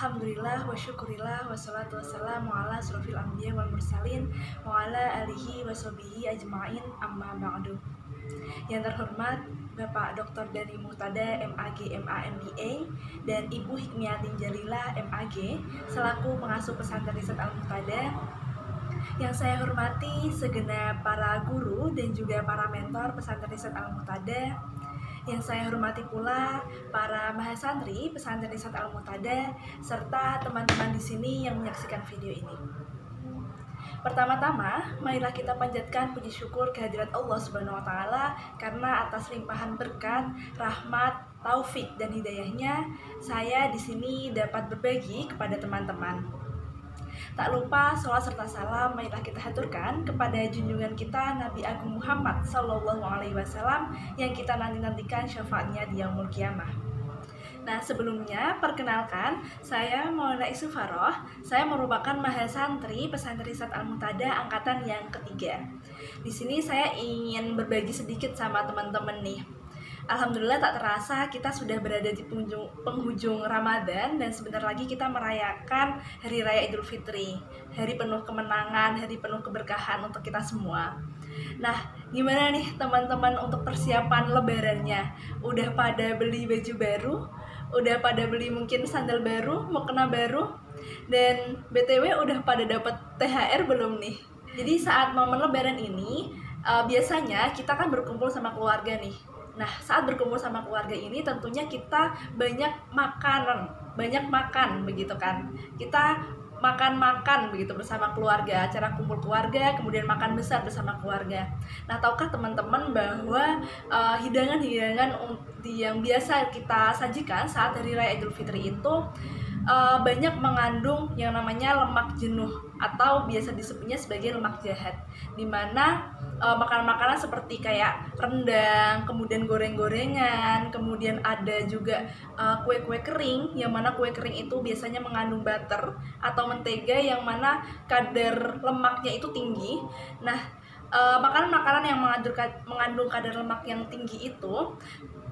Alhamdulillah wa syukurillah wassalatu wassalamu ala asrofil anbiya wal mursalin wa ala alihi wa sahbihi ajma'in amma ba'du. Yang terhormat Bapak Dr. Dani Muhtada MAg MA MBA dan Ibu Hikmiyatin Jalilah MAg selaku pengasuh pesantren Riset Al-Muhtada. Yang saya hormati segenap para guru dan juga para mentor pesantren Riset Al-Muhtada. Yang saya hormati pula para mahasantri pesantren Riset Al-Muhtada serta teman-teman di sini yang menyaksikan video ini. Pertama-tama, marilah kita panjatkan puji syukur kehadirat Allah Subhanahu wa taala karena atas limpahan berkat, rahmat, taufik dan hidayahnya saya di sini dapat berbagi kepada teman-teman. Tak lupa sholawat serta salam marilah kita haturkan kepada junjungan kita Nabi Agung Muhammad Sallallahu Alaihi Wasallam yang kita nanti-nantikan syafaatnya di Yaumul Qiyamah. Nah, sebelumnya perkenalkan, saya Maulana Isufaroh. Saya merupakan mahasantri pesantren Riset Al-Muhtada angkatan yang ketiga. Di sini saya ingin berbagi sedikit sama teman-teman nih. Alhamdulillah tak terasa kita sudah berada di penghujung Ramadan dan sebentar lagi kita merayakan Hari Raya Idul Fitri, hari penuh kemenangan, hari penuh keberkahan untuk kita semua. Nah, gimana nih teman-teman untuk persiapan lebarannya? Udah pada beli baju baru? Udah pada beli mungkin sandal baru, mukena baru? Dan BTW udah pada dapat THR belum nih? Jadi saat momen lebaran ini, biasanya kita kan berkumpul sama keluarga nih. Nah, saat berkumpul sama keluarga ini tentunya kita banyak makan begitu kan. Kita makan begitu bersama keluarga, acara kumpul keluarga, kemudian makan besar bersama keluarga. Nah, tahukah teman-teman bahwa hidangan-hidangan yang biasa kita sajikan saat Hari Raya Idul Fitri itu banyak mengandung yang namanya lemak jenuh atau biasa disebutnya sebagai lemak jahat, dimana makanan-makanan seperti kayak rendang, kemudian goreng-gorengan, kemudian ada juga kue-kue kering, yang mana kue kering itu biasanya mengandung butter atau mentega yang mana kadar lemaknya itu tinggi. Nah, makanan-makanan yang mengandung kadar lemak yang tinggi itu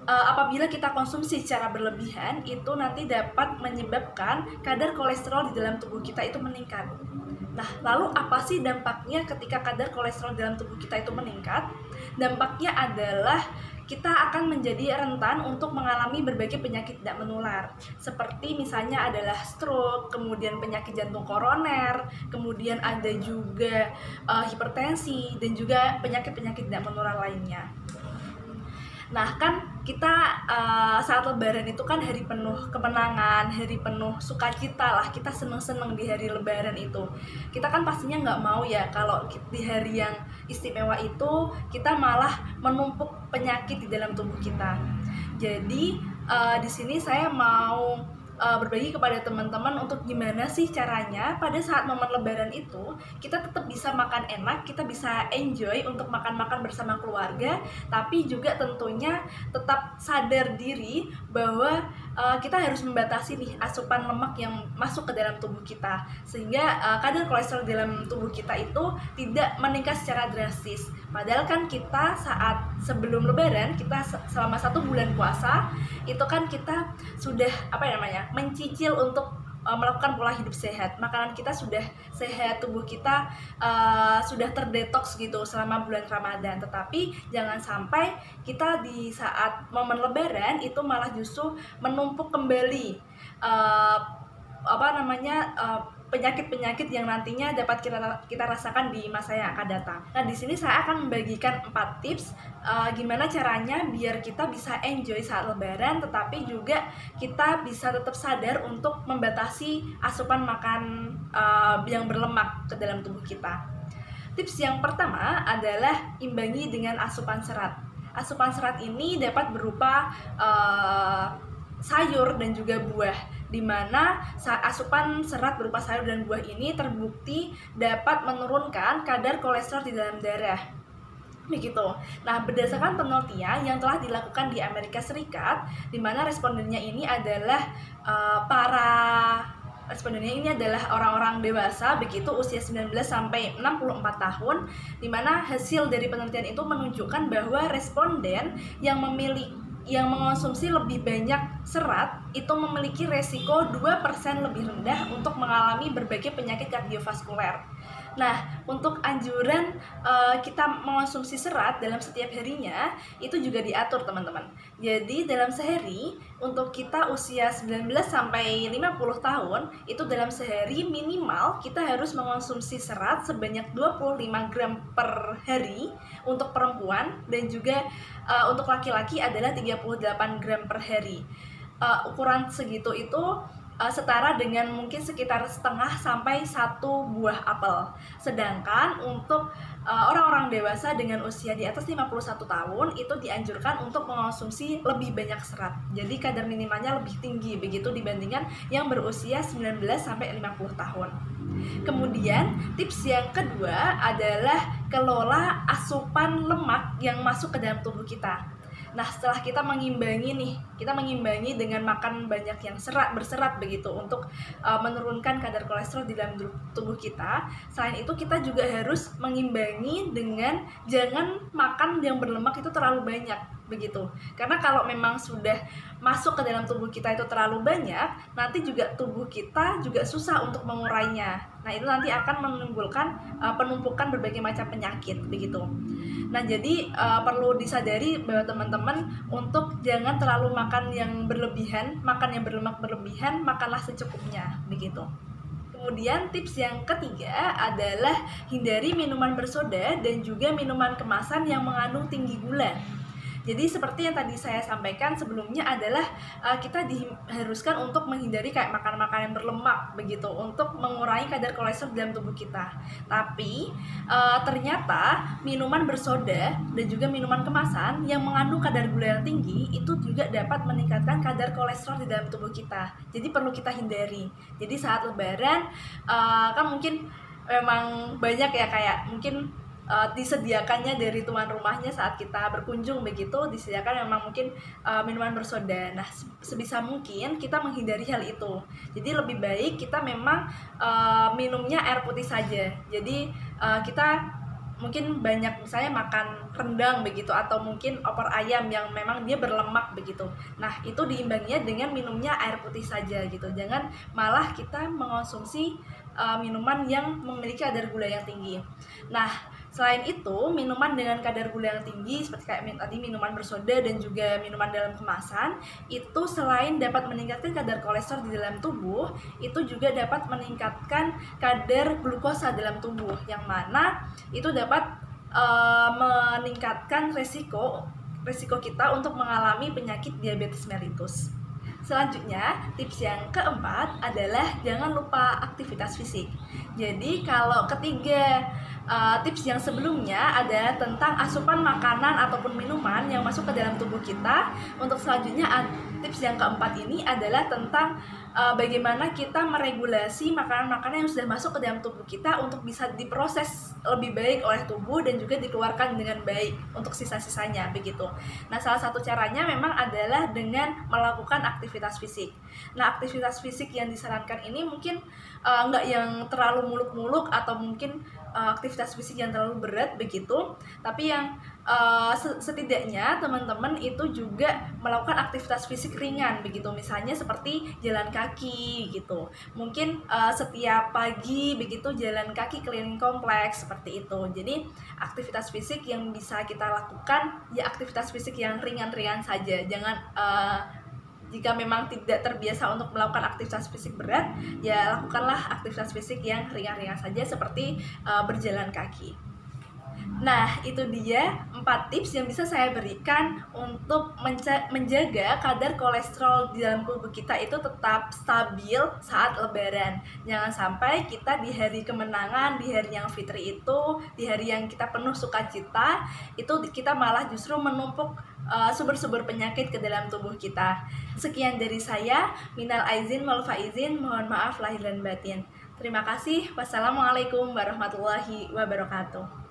apabila kita konsumsi secara berlebihan itu nanti dapat menyebabkan kadar kolesterol di dalam tubuh kita itu meningkat. Nah, lalu apa sih dampaknya ketika kadar kolesterol dalam tubuh kita itu meningkat? Dampaknya adalah kita akan menjadi rentan untuk mengalami berbagai penyakit tidak menular, seperti misalnya adalah stroke, kemudian penyakit jantung koroner, kemudian ada juga hipertensi, dan juga penyakit-penyakit tidak menular lainnya. Nah, kan kita saat lebaran itu kan hari penuh kemenangan, hari penuh sukacita lah, kita seneng-seneng di hari lebaran itu. Kita kan pastinya nggak mau ya kalau di hari yang istimewa itu kita malah menumpuk penyakit di dalam tubuh kita. Jadi di sini saya mau berbagi kepada teman-teman untuk gimana sih caranya pada saat momen lebaran itu kita tetap bisa makan enak, kita bisa enjoy untuk makan-makan bersama keluarga, tapi juga tentunya tetap sadar diri bahwa kita harus membatasi nih asupan lemak yang masuk ke dalam tubuh kita, sehingga kadar kolesterol dalam tubuh kita itu tidak meningkat secara drastis. Padahal kan kita saat sebelum lebaran, kita selama 1 bulan puasa itu kan kita sudah mencicil untuk melakukan pola hidup sehat. Makanan kita sudah sehat, tubuh kita sudah terdetoks gitu selama bulan Ramadan. Tetapi jangan sampai kita di saat momen lebaran itu malah justru menumpuk kembali penyakit-penyakit yang nantinya dapat kita rasakan di masa yang akan datang. Nah, di sini saya akan membagikan 4 tips gimana caranya biar kita bisa enjoy saat lebaran, tetapi juga kita bisa tetap sadar untuk membatasi asupan makan yang berlemak ke dalam tubuh kita. Tips yang pertama adalah imbangi dengan asupan serat. Asupan serat ini dapat berupa sayur dan juga buah, di mana asupan serat berupa sayur dan buah ini terbukti dapat menurunkan kadar kolesterol di dalam darah. Begitu. Nah, berdasarkan penelitian yang telah dilakukan di Amerika Serikat, di mana respondennya ini adalah orang-orang dewasa begitu usia 19 sampai 64 tahun, di mana hasil dari penelitian itu menunjukkan bahwa responden yang memiliki yang mengonsumsi lebih banyak serat itu memiliki resiko 2% lebih rendah untuk mengalami berbagai penyakit kardiovaskuler. Nah, untuk anjuran kita mengonsumsi serat dalam setiap harinya itu juga diatur, teman-teman. Jadi dalam sehari untuk kita usia 19 sampai 50 tahun itu dalam sehari minimal kita harus mengonsumsi serat sebanyak 25 gram per hari untuk perempuan, dan juga untuk laki-laki adalah 38 gram per hari. Ukuran segitu itu setara dengan mungkin sekitar setengah sampai 1 buah apel. Sedangkan untuk orang-orang dewasa dengan usia di atas 51 tahun itu dianjurkan untuk mengonsumsi lebih banyak serat. Jadi kadar minimalnya lebih tinggi begitu dibandingkan yang berusia 19 sampai 50 tahun. Kemudian tips yang kedua adalah kelola asupan lemak yang masuk ke dalam tubuh kita. Nah, setelah kita mengimbangi dengan makan banyak yang berserat begitu untuk menurunkan kadar kolesterol di dalam tubuh kita. Selain itu kita juga harus mengimbangi dengan jangan makan yang berlemak itu terlalu banyak begitu. Karena kalau memang sudah masuk ke dalam tubuh kita itu terlalu banyak, nanti juga tubuh kita juga susah untuk mengurainya. Nah, itu nanti akan menimbulkan penumpukan berbagai macam penyakit begitu. Nah, jadi perlu disadari bahwa teman-teman untuk jangan terlalu makan yang berlebihan, makan yang berlemak berlebihan, makanlah secukupnya begitu. Kemudian tips yang ketiga adalah hindari minuman bersoda dan juga minuman kemasan yang mengandung tinggi gula. Jadi seperti yang tadi saya sampaikan sebelumnya adalah kita diharuskan untuk menghindari kayak makan-makanan yang berlemak begitu untuk mengurangi kadar kolesterol dalam tubuh kita. Tapi ternyata minuman bersoda dan juga minuman kemasan yang mengandung kadar gula yang tinggi itu juga dapat meningkatkan kadar kolesterol di dalam tubuh kita. Jadi perlu kita hindari. Jadi saat lebaran kan mungkin memang banyak ya kayak mungkin disediakannya dari tuan rumahnya saat kita berkunjung begitu, disediakan memang mungkin minuman bersoda. Nah, sebisa mungkin kita menghindari hal itu. Jadi lebih baik kita memang minumnya air putih saja. Jadi kita mungkin banyak misalnya makan rendang begitu atau mungkin opor ayam yang memang dia berlemak begitu. Nah, itu diimbanginya dengan minumnya air putih saja gitu. Jangan malah kita mengonsumsi minuman yang memiliki kadar gula yang tinggi. Nah, selain itu, minuman dengan kadar gula yang tinggi seperti kayak tadi minuman bersoda dan juga minuman dalam kemasan itu selain dapat meningkatkan kadar kolesterol di dalam tubuh, itu juga dapat meningkatkan kadar glukosa dalam tubuh yang mana itu dapat meningkatkan resiko kita untuk mengalami penyakit diabetes mellitus. Selanjutnya, tips yang keempat adalah jangan lupa aktivitas fisik. Jadi kalau ketiga tips yang sebelumnya ada tentang asupan makanan ataupun minuman yang masuk ke dalam tubuh kita. Untuk selanjutnya tips yang keempat ini adalah tentang bagaimana kita meregulasi makanan-makanan yang sudah masuk ke dalam tubuh kita untuk bisa diproses lebih baik oleh tubuh dan juga dikeluarkan dengan baik untuk sisa-sisanya begitu. Nah, salah satu caranya memang adalah dengan melakukan aktivitas fisik. Nah, aktivitas fisik yang disarankan ini mungkin nggak yang terlalu muluk-muluk atau mungkin aktivitas fisik yang terlalu berat begitu, tapi yang setidaknya teman-teman itu juga melakukan aktivitas fisik ringan begitu, misalnya seperti jalan kaki gitu, mungkin setiap pagi begitu jalan kaki keliling kompleks seperti itu. Jadi aktivitas fisik yang bisa kita lakukan ya aktivitas fisik yang ringan-ringan saja, jangan jika memang tidak terbiasa untuk melakukan aktivitas fisik berat, ya lakukanlah aktivitas fisik yang ringan-ringan saja seperti berjalan kaki. Nah, itu dia 4 tips yang bisa saya berikan untuk menjaga kadar kolesterol di dalam tubuh kita itu tetap stabil saat lebaran. Jangan sampai kita di hari kemenangan, di hari yang fitri itu, di hari yang kita penuh sukacita, itu kita malah justru menumpuk sumber-sumber penyakit ke dalam tubuh kita. Sekian dari saya, minal aizin wal faizin, mohon maaf lahir dan batin. Terima kasih. Wassalamualaikum warahmatullahi wabarakatuh.